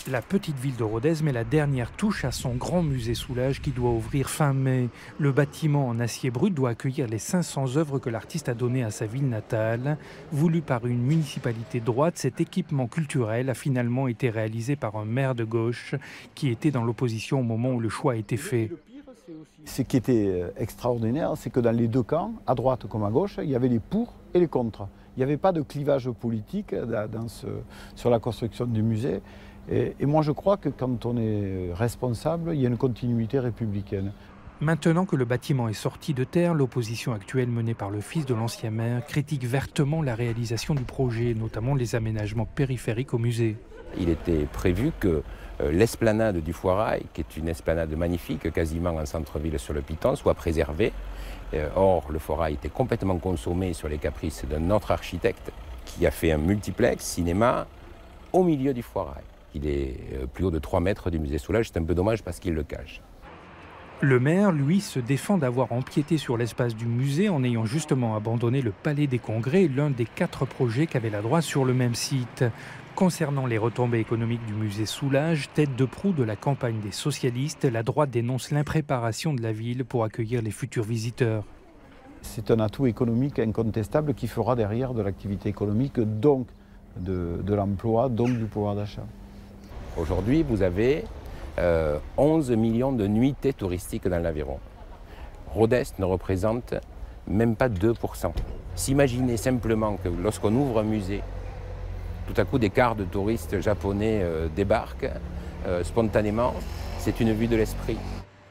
La petite ville de Rodez met la dernière touche à son grand musée Soulages qui doit ouvrir fin mai. Le bâtiment en acier brut doit accueillir les 500 œuvres que l'artiste a données à sa ville natale. Voulu par une municipalité de droite, cet équipement culturel a finalement été réalisé par un maire de gauche qui était dans l'opposition au moment où le choix a été fait. Ce qui était extraordinaire, c'est que dans les deux camps, à droite comme à gauche, il y avait les pour et les contre. Il n'y avait pas de clivage politique sur la construction du musée. Et moi, je crois que quand on est responsable, il y a une continuité républicaine. Maintenant que le bâtiment est sorti de terre, l'opposition actuelle menée par le fils de l'ancien maire critique vertement la réalisation du projet, notamment les aménagements périphériques au musée. Il était prévu que l'esplanade du Foirail, qui est une esplanade magnifique, quasiment en centre-ville sur le Piton, soit préservée. Or, le Foirail était complètement consommé sur les caprices d'un autre architecte qui a fait un multiplex cinéma au milieu du Foirail. Il est plus haut de 3 mètres du musée Soulages, c'est un peu dommage parce qu'il le cache. Le maire, lui, se défend d'avoir empiété sur l'espace du musée en ayant justement abandonné le Palais des Congrès, l'un des 4 projets qu'avait la droite sur le même site. Concernant les retombées économiques du musée Soulages, tête de proue de la campagne des socialistes, la droite dénonce l'impréparation de la ville pour accueillir les futurs visiteurs. C'est un atout économique incontestable qui fera derrière de l'activité économique, donc de l'emploi, donc du pouvoir d'achat. Aujourd'hui, vous avez 11 millions de nuitées touristiques dans l'Aveyron. Rodez ne représente même pas 2%. S'imaginer simplement que lorsqu'on ouvre un musée, tout à coup des quarts de touristes japonais débarquent spontanément, c'est une vue de l'esprit.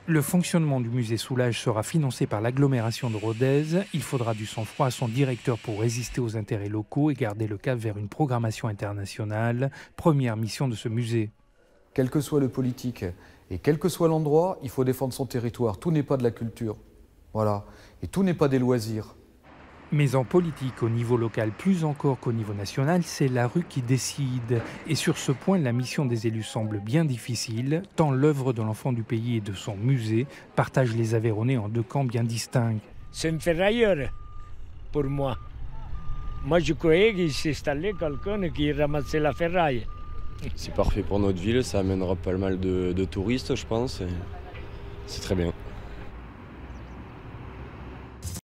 Le fonctionnement du musée Soulages sera financé par l'agglomération de Rodez. Il faudra du sang-froid à son directeur pour résister aux intérêts locaux et garder le cap vers une programmation internationale. Première mission de ce musée. Quel que soit le politique et quel que soit l'endroit, il faut défendre son territoire. Tout n'est pas de la culture. Voilà. Et tout n'est pas des loisirs. Mais en politique, au niveau local plus encore qu'au niveau national, c'est la rue qui décide. Et sur ce point, la mission des élus semble bien difficile, tant l'œuvre de l'enfant du pays et de son musée partagent les Aveyronnais en 2 camps bien distincts. C'est un ferrailleur pour moi. Moi, je croyais qu'il s'installait quelqu'un qui ramassait la ferraille. C'est parfait pour notre ville, ça amènera pas mal de touristes, je pense. C'est très bien.